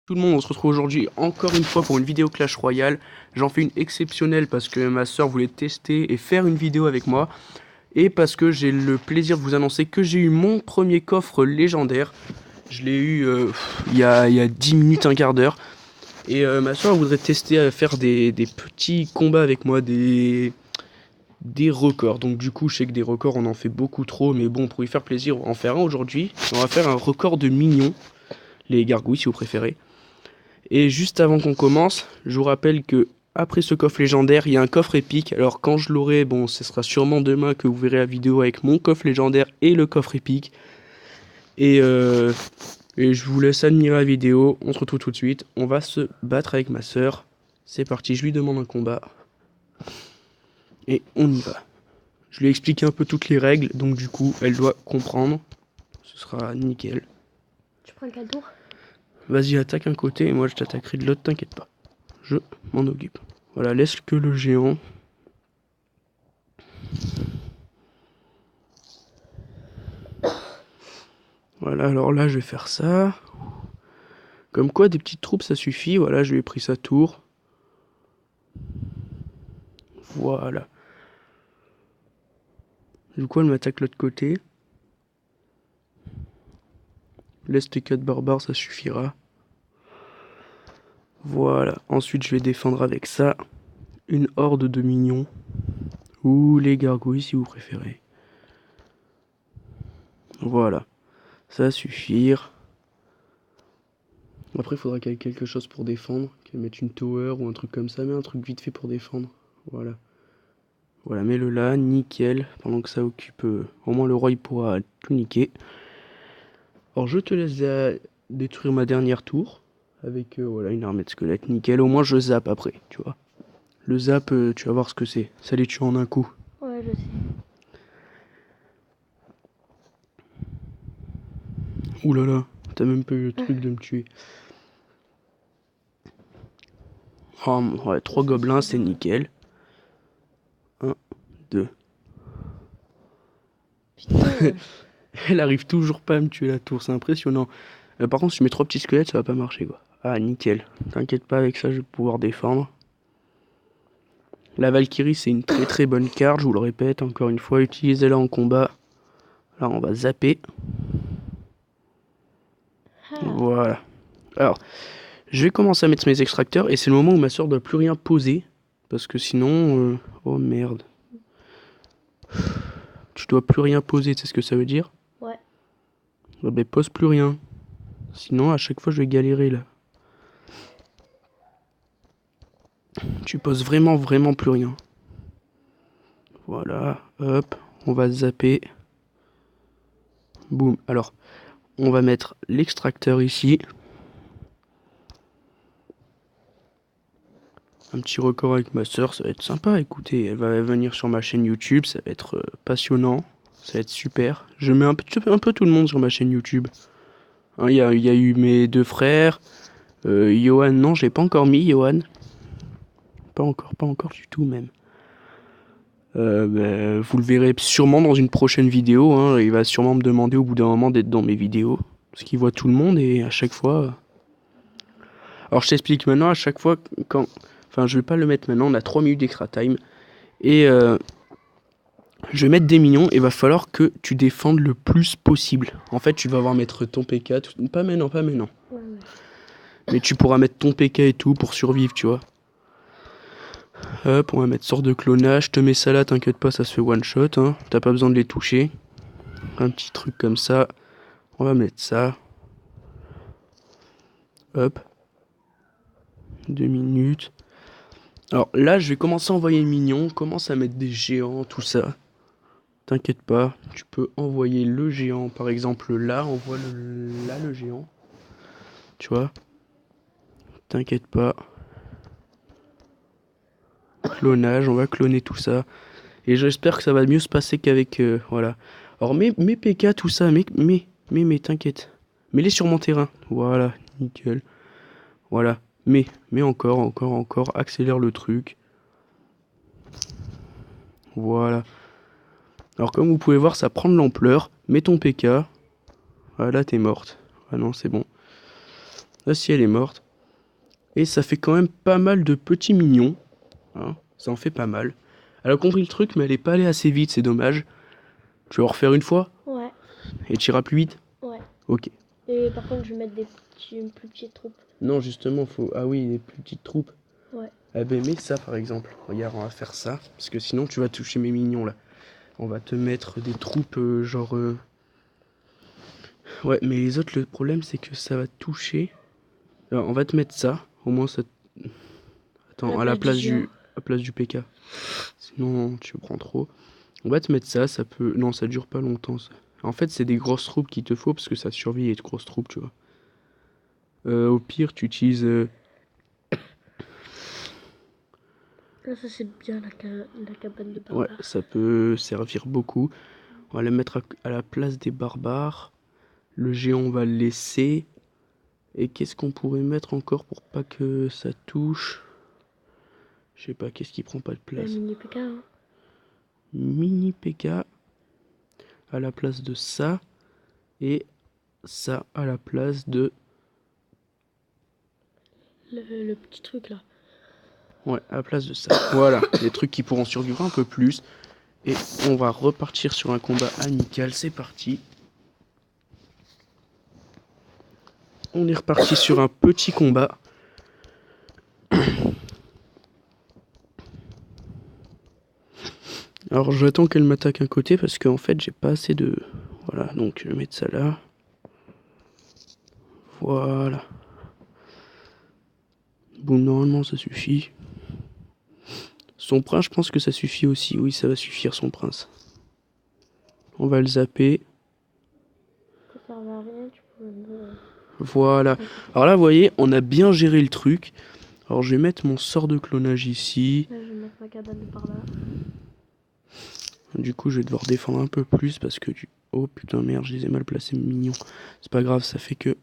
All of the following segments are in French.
Tout le monde, on se retrouve aujourd'hui encore une fois pour une vidéo Clash Royale. J'en fais une exceptionnelle parce que ma soeur voulait tester et faire une vidéo avec moi. Et parce que j'ai le plaisir de vous annoncer que j'ai eu mon premier coffre légendaire. Je l'ai eu il y a 10 minutes, un quart d'heure. Et ma soeur voudrait tester à faire des petits combats avec moi, des records. Donc du coup, je sais que des records, on en fait beaucoup trop. Mais bon, pour lui faire plaisir, on va en faire un aujourd'hui. On va faire un record de mignons. Les gargouilles si vous préférez. Et juste avant qu'on commence, je vous rappelle que après ce coffre légendaire, il y a un coffre épique. Alors quand je l'aurai, bon, ce sera sûrement demain que vous verrez la vidéo avec mon coffre légendaire et le coffre épique. Et, euh, et je vous laisse admirer la vidéo. On se retrouve tout de suite. On va se battre avec ma soeur. C'est parti, je lui demande un combat. Et on y va. Je lui ai expliqué un peu toutes les règles, donc du coup, elle doit comprendre. Ce sera nickel. Tu prends quel tour? Vas-y, attaque un côté et moi je t'attaquerai de l'autre, t'inquiète pas. Je m'en occupe. Voilà, laisse que le géant. Voilà, alors là, je vais faire ça. Comme quoi, des petites troupes, ça suffit. Voilà, je lui ai pris sa tour. Voilà. Du coup, elle m'attaque l'autre côté. Laisse tes 4 barbares, ça suffira. Voilà. Ensuite, je vais défendre avec ça. Une horde de minions. Ou les gargouilles, si vous préférez. Voilà. Ça va suffire. Après, il faudra qu'elle ait quelque chose pour défendre. Qu'elle mette une tower ou un truc comme ça. Mais un truc vite fait pour défendre. Voilà. Voilà, mets-le là, nickel. Pendant que ça occupe, au moins le roi il pourra tout niquer. Alors je te laisse détruire ma dernière tour. Avec voilà, une armée de squelettes, nickel. Au moins je zappe après, tu vois. Le zap, tu vas voir ce que c'est. Ça les tue en un coup. Ouais, je sais. Ouh là là, t'as même pas eu le truc de me tuer. Oh, ouais, 3 gobelins, c'est nickel. 1, 2. Putain. Elle arrive toujours pas à me tuer la tour, c'est impressionnant. Par contre, si je mets 3 petits squelettes, ça va pas marcher quoi. Ah, nickel. T'inquiète pas, avec ça, je vais pouvoir défendre. La Valkyrie, c'est une très très bonne carte, je vous le répète, encore une fois, utilisez-la en combat. Là, on va zapper. Voilà. Alors, je vais commencer à mettre mes extracteurs, et c'est le moment où ma soeur doit plus rien poser. Parce que sinon... Oh merde. Tu dois plus rien poser, tu sais ce que ça veut dire? Ouais. Bah, ben, pose plus rien. Sinon, à chaque fois, je vais galérer, là. Tu poses vraiment, vraiment plus rien. Voilà, hop, on va zapper. Boum. Alors, on va mettre l'extracteur ici. Un petit record avec ma soeur, ça va être sympa. Écoutez, elle va venir sur ma chaîne YouTube, ça va être passionnant. Ça va être super. Je mets un peu tout le monde sur ma chaîne YouTube. Hein, y a eu mes 2 frères. Johan, non, je l'ai pas encore mis, Johan. Pas encore du tout même. Vous le verrez sûrement dans une prochaine vidéo. Hein. Il va sûrement me demander au bout d'un moment d'être dans mes vidéos. Parce qu'il voit tout le monde et à chaque fois... Alors je t'explique maintenant, à chaque fois quand... Enfin, je vais pas le mettre maintenant, on a 3 minutes d'extra time. Et je vais mettre des minions et va falloir que tu défendes le plus possible. En fait, tu vas avoir mettre ton PK... Pas maintenant, pas maintenant. Ouais, ouais. Mais tu pourras mettre ton PK et tout pour survivre, tu vois. Hop, on va mettre sorte de clonage. Je te mets ça là, t'inquiète pas, ça se fait one shot. Hein. T'as pas besoin de les toucher. Un petit truc comme ça. On va mettre ça. Hop. 2 minutes. Alors là, je vais commencer à envoyer les minions. Commence à mettre des géants, tout ça. T'inquiète pas, tu peux envoyer le géant. Par exemple, là, on voit là le géant. Tu vois. T'inquiète pas. Clonage, on va cloner tout ça. Et j'espère que ça va mieux se passer qu'avec... voilà. Alors, mes PK, tout ça, mais t'inquiète. Mets-les sur mon terrain. Voilà, nickel. Voilà. Mais encore. Accélère le truc. Voilà. Alors, comme vous pouvez voir, ça prend de l'ampleur. Mets ton PK. Voilà, t'es morte. Ah non, c'est bon. Ah si, elle est morte. Et ça fait quand même pas mal de petits mignons. Hein, ça en fait pas mal. Elle a compris le truc, mais elle est pas allée assez vite, c'est dommage. Tu veux en refaire une fois? Ouais, Et tu iras plus vite? ouais. Ok. Et par contre, je vais mettre une plus petite troupe. Non, justement, faut... Ah oui, les plus petites troupes. Ouais. Ah ben, mets ça, par exemple. Regarde, on va faire ça. Parce que sinon, tu vas toucher mes mignons, là. On va te mettre des troupes, genre... Ouais, mais les autres, le problème, c'est que ça va toucher... Alors, on va te mettre ça. Au moins, ça... Attends, à la place du PK. Sinon, tu prends trop. On va te mettre ça, ça peut... Non, ça dure pas longtemps, ça. En fait, c'est des grosses troupes qu'il te faut, parce que ça survit les grosses troupes, tu vois. Au pire, tu utilises... Là, ça, c'est bien la cabane de Ouais, barbare. ça peut servir beaucoup. On va le mettre à la place des barbares. Le géant, on va le laisser. Et qu'est-ce qu'on pourrait mettre encore pour pas que ça touche? Je sais pas, qu'est-ce qui prend pas de La place? mini PK, hein. Mini PK à la place de ça. Et ça à la place de... Le petit truc, là. Ouais, à la place de ça. Voilà, des trucs qui pourront survivre un peu plus. Et on va repartir sur un combat amical. C'est parti. On est reparti sur un petit combat. Alors j'attends qu'elle m'attaque un côté parce qu'en fait j'ai pas assez de... Voilà, donc je vais mettre ça là. Voilà. Bon, normalement ça suffit. Son prince, je pense que ça suffit aussi. Oui, ça va suffire, son prince. On va le zapper. Ça sert à rien, tu peux... Voilà. Alors là, vous voyez, on a bien géré le truc. Alors je vais mettre mon sort de clonage ici. Là, je vais mettre ma cabane de par là. Du coup, je vais devoir défendre un peu plus parce que... Oh putain, merde, je les ai mal placés, mignons. C'est pas grave, ça fait que...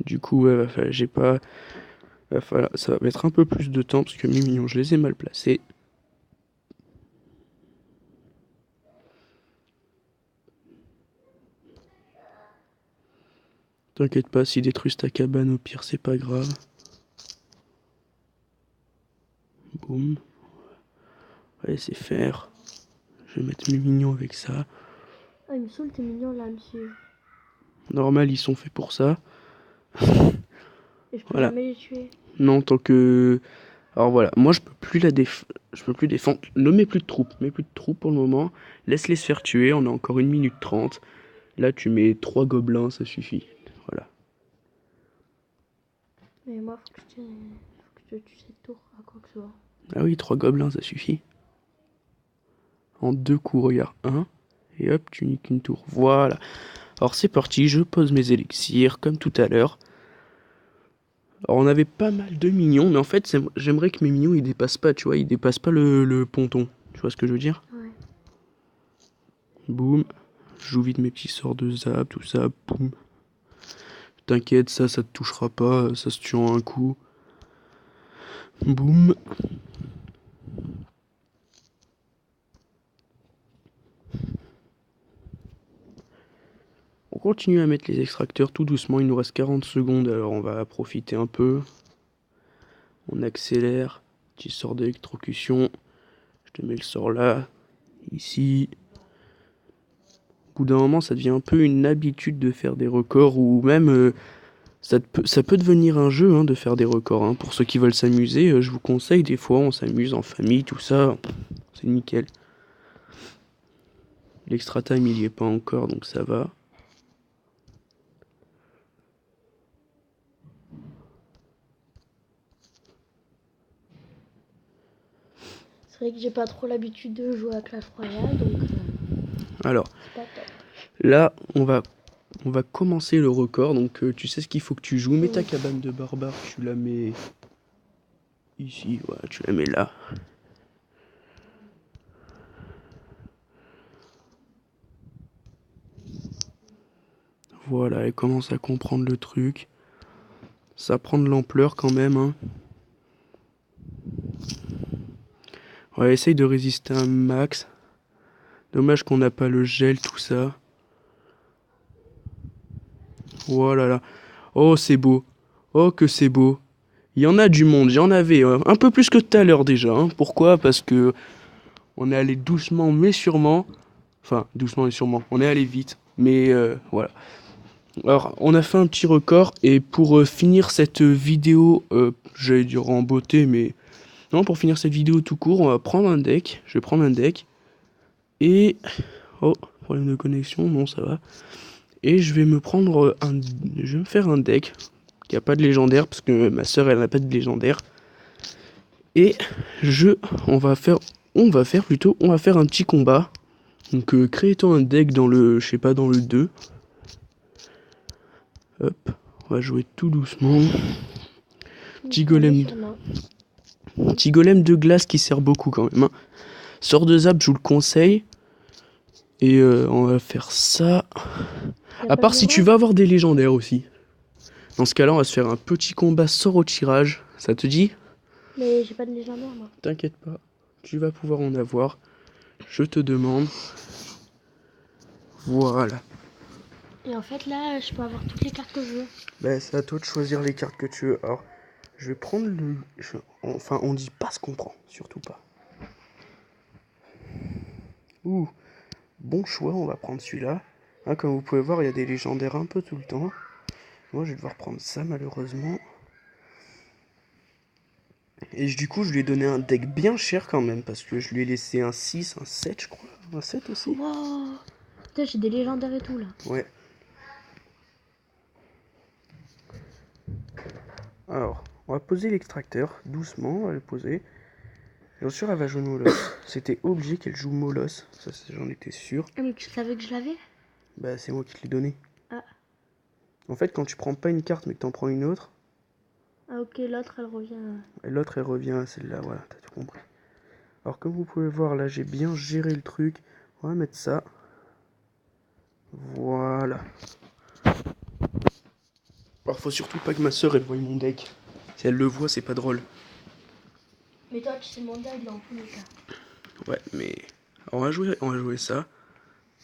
Du coup, ouais, j'ai pas... ça va mettre un peu plus de temps parce que mes mignons, je les ai mal placés. T'inquiète pas, s'ils détruisent ta cabane, au pire, c'est pas grave. Boum. Ouais, c'est faire. Je vais mettre mes mignons avec ça. Ah, il me saoule tes mignons là, monsieur. Normal, ils sont faits pour ça. Et je peux Voilà. jamais les tuer. Non, tant que... Alors voilà, moi je peux plus je peux plus défendre. Ne mets plus de troupes, mets plus de troupes pour le moment. Laisse-les se faire tuer, on a encore 1 minute 30. Là tu mets 3 gobelins, ça suffit. Voilà. Mais moi, faut que je tue cette tour à quoi que ce soit. Ah oui, 3 gobelins, ça suffit. En 2 coups, regarde. 1. Et hop, tu niques une tour. Voilà. Alors c'est parti, je pose mes élixirs, comme tout à l'heure. Alors on avait pas mal de mignons, mais en fait j'aimerais que mes mignons ils dépassent pas, tu vois, ils dépassent pas le ponton. Tu vois ce que je veux dire? Ouais. Boum. Je joue vite mes petits sorts de zap, tout ça, boum. T'inquiète, ça te touchera pas, ça se tue en un coup. Boum. On continue à mettre les extracteurs tout doucement, il nous reste 40 secondes, alors on va profiter un peu. On accélère, petit sort d'électrocution. Je te mets le sort là, ici. Au bout d'un moment, ça devient un peu une habitude de faire des records, ou même ça peut devenir un jeu hein, de faire des records. Hein. Pour ceux qui veulent s'amuser, je vous conseille, des fois on s'amuse en famille, tout ça, c'est nickel. L'extra time il y est pas encore, donc ça va. C'est vrai que j'ai pas trop l'habitude de jouer à Clash Royale, donc Alors, c'est pas top. là, on va commencer le record, donc tu sais ce qu'il faut que tu joues. Mets ta cabane de barbare, tu la mets ici, voilà, tu la mets là. Voilà, elle commence à comprendre le truc. Ça prend de l'ampleur quand même. Hein. Ouais, essaye de résister un max. Dommage qu'on n'a pas le gel, tout ça. Voilà là. Oh, c'est beau. Oh, que c'est beau. Il y en a du monde. J'en avais un peu plus que tout à l'heure déjà. Hein. Pourquoi? Parce que on est allé doucement mais sûrement. Enfin, doucement et sûrement. On est allé vite. Mais voilà. Alors, on a fait un petit record. Et pour finir cette vidéo, j'allais dire en beauté, mais non, pour finir cette vidéo tout court, on va prendre un deck. Je vais prendre un deck. Et... Oh, problème de connexion, non, ça va. Et je vais me prendre un... Je vais me faire un deck qui a pas de légendaire, parce que ma soeur, elle n'a pas de légendaire. Et on va faire un petit combat. Donc, crée-toi un deck dans le, je sais pas, dans le 2. Hop, on va jouer tout doucement. Petit golem de glace qui sert beaucoup quand même. Hein. Sort de zap, je vous le conseille. Et on va faire ça. À part si tu vas avoir des légendaires aussi. Dans ce cas-là, on va se faire un petit combat sort au tirage. Ça te dit? Mais j'ai pas de légendaire, moi. T'inquiète pas, tu vas pouvoir en avoir. Je te demande. Voilà. Et en fait, là, je peux avoir toutes les cartes que je veux. Ben, c'est à toi de choisir les cartes que tu veux. Alors, je vais prendre le... Enfin, on dit pas ce qu'on prend, surtout pas. Ouh, bon choix, on va prendre celui-là. Hein, comme vous pouvez voir, il y a des légendaires un peu tout le temps. Moi, je vais devoir prendre ça, malheureusement. Et du coup, je lui ai donné un deck bien cher quand même, parce que je lui ai laissé un 6, un 7, je crois. Un 7 aussi. Wow. Putain, j'ai des légendaires et tout, là. Ouais. Alors, on va poser l'extracteur, doucement, on va le poser. Bien sûr, elle va jouer Molos. C'était obligé qu'elle joue Molos, ça j'en étais sûr. Ah, mais tu savais que je l'avais? Bah, c'est moi qui te l'ai donné. Ah. En fait, quand tu prends pas une carte mais que t'en prends une autre... Ah, ok, l'autre, elle revient. Et l'autre, elle revient à celle-là, voilà, t'as tout compris. Alors, comme vous pouvez voir, là, j'ai bien géré le truc. On va mettre ça. Voilà. Alors, faut surtout pas que ma soeur, elle voie mon deck. Si elle le voit, c'est pas drôle. Mais toi, tu sais mon deck dans tous les cas. Ouais, mais... Alors, on va jouer ça.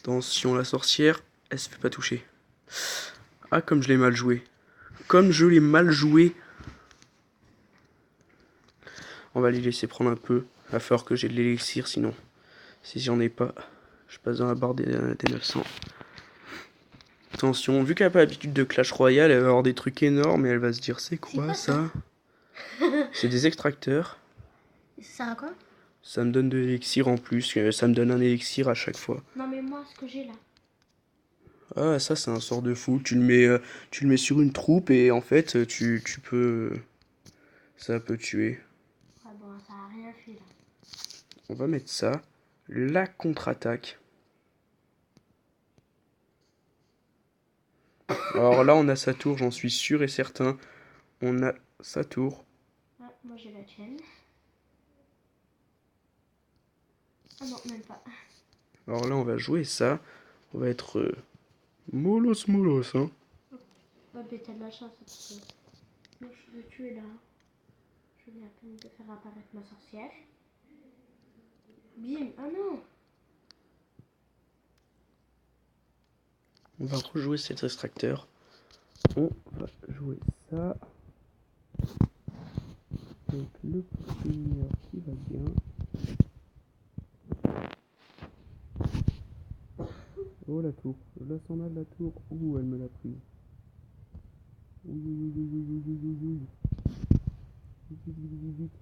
Attention, la sorcière, elle se fait pas toucher. Ah, comme je l'ai mal joué. Comme je l'ai mal joué. On va les laisser prendre un peu. Il va falloir que j'ai de l'élixir, sinon, si j'en ai pas, je passe dans la barre des 900. Attention, vu qu'elle n'a pas l'habitude de Clash Royale, elle va avoir des trucs énormes et elle va se dire c'est quoi ça? C'est des extracteurs. Ça sert à quoi? Ça me donne de l'élixir en plus, ça me donne un élixir à chaque fois. Non mais moi, ce que j'ai là. Ah, ça c'est un sort de fou. Tu le mets sur une troupe et en fait tu peux... Ça peut tuer. Ah bon, ça a rien fait là. On va mettre ça. La contre-attaque. Alors là, on a sa tour, j'en suis sûr et certain. On a sa tour. Ah, moi j'ai la tienne. Ah non, même pas. Alors là, on va jouer ça. On va être molos, hein. Ouais, mais t'as de la chance parce que moi je veux tuer là. Je viens à peine de faire apparaître ma sorcière. Bim, ah non. On va rejouer cet extracteur. On va jouer ça. Donc le premier qui va bien. Oh la tour. Je la sens mal la tour. Ouh, elle me l'a prise. Oui, oui, oui, oui, oui, oui, oui, oui. Vite, vite, vite, vite, vite.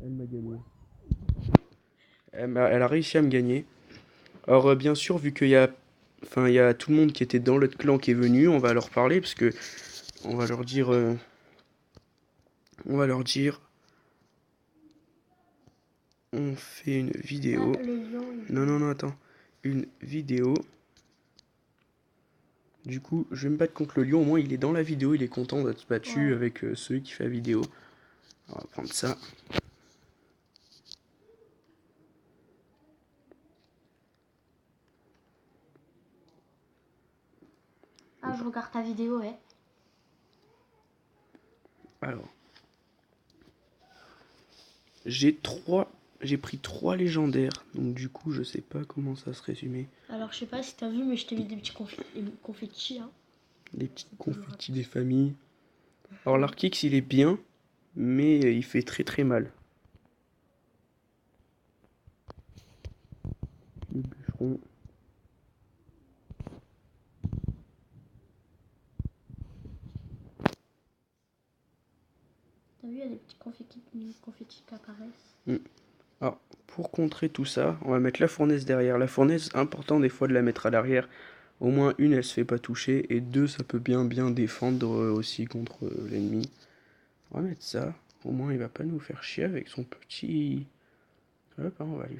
Elle m'a gagné. Elle a réussi à me gagner. Alors bien sûr, vu qu'il y a... Enfin, il y a tout le monde qui était dans l'autre clan qui est venu, on va leur parler, parce que... On va leur dire... On va leur dire... On fait une vidéo. Ah, le lion, Non, non, non, attends. Une vidéo. Du coup, je vais me battre contre le lion. Au moins, il est dans la vidéo. Il est content d'être battu avec celui qui fait la vidéo. On va prendre ça. Ah, je regarde ta vidéo, ouais. Alors. J'ai 3 j'ai pris 3 légendaires. Donc du coup, je sais pas comment ça se résumer. Alors, je sais pas si t'as vu, mais je t'ai mis des petits confettis. Hein. Les petits confettis des familles. Alors l'Arkix, il est bien, mais il fait très très mal. Le bûcheron. T'as vu, il y a des petits confettis qui apparaissent. Alors, pour contrer tout ça, on va mettre la fournaise derrière. La fournaise, important des fois de la mettre à l'arrière. Au moins une, elle se fait pas toucher. Et deux, ça peut bien défendre aussi contre l'ennemi. On va mettre ça. Au moins, il va pas nous faire chier avec son petit... Hop, on va lui...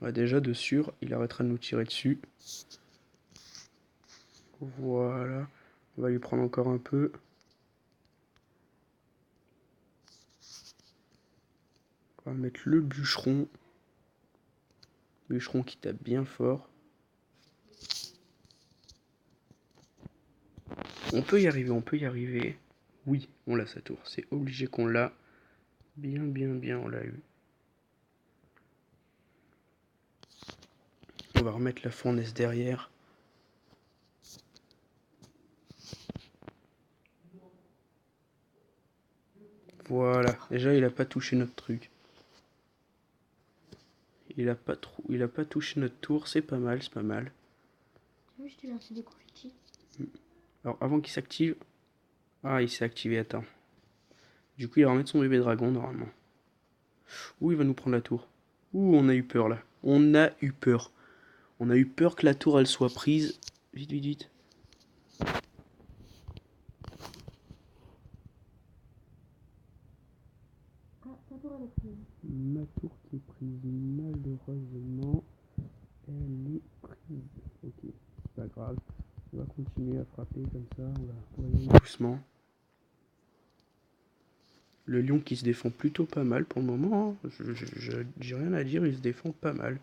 Ouais, déjà, de sûr, il arrêtera de nous tirer dessus. Voilà. On va lui prendre encore un peu. On va mettre le bûcheron. Bûcheron qui tape bien fort. On peut y arriver, on peut y arriver. Oui, on l'a sa tour. C'est obligé qu'on l'a. Bien, on l'a eu. On va remettre la fournaise derrière. Voilà. Déjà, il a pas touché notre truc. Il a pas touché notre tour. C'est pas mal, c'est pas mal. Tu vois, je t'ai lancé des confettis. Alors, avant qu'il s'active... Ah, il s'est activé, attends. Du coup, il va remettre son bébé dragon, normalement. Ouh, il va nous prendre la tour. Ouh, on a eu peur, là. On a eu peur. On a eu peur que la tour, elle soit prise. Vite, vite, vite. Ah, ta tour, elle est prise. Ma tour qui est prise, malheureusement, elle est prise. Ok, c'est pas grave. On va continuer à frapper comme ça. On va y aller doucement. Le lion qui se défend plutôt pas mal pour le moment. Hein. J'ai rien à dire, il se défend pas mal.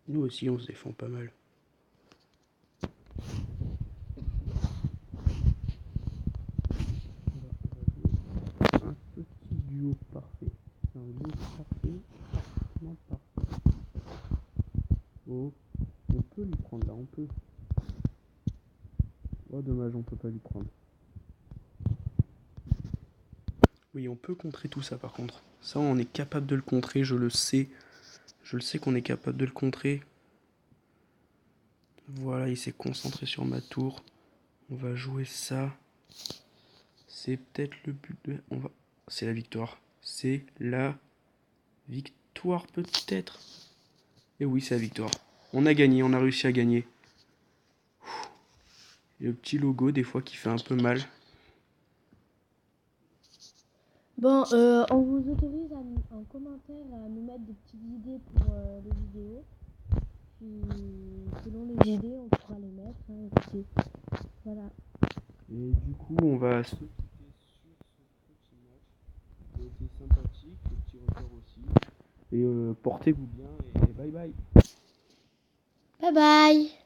Nous aussi, on se défend pas mal. Un petit duo parfait. C'est un duo parfait. Non, parfait. Oh, on peut lui prendre là, on peut. Oh, dommage, on peut pas lui prendre. Oui, on peut contrer tout ça par contre. Ça, on est capable de le contrer, je le sais. Je le sais qu'on est capable de le contrer. Voilà, il s'est concentré sur ma tour. On va jouer ça. C'est peut-être le but de... C'est la victoire. C'est la victoire peut-être. Et oui, c'est la victoire. On a gagné, on a réussi à gagner. Et le petit logo des fois qui fait un peu mal. Bon, on vous autorise en commentaire à nous mettre des petites idées pour les vidéos. Puis, selon les idées, on pourra les mettre. Hein, écoutez. Voilà. Et du coup, on va se quitter sur ce petit match. Il a été sympathique, le petit record aussi. Et portez-vous bien et bye bye. Bye bye!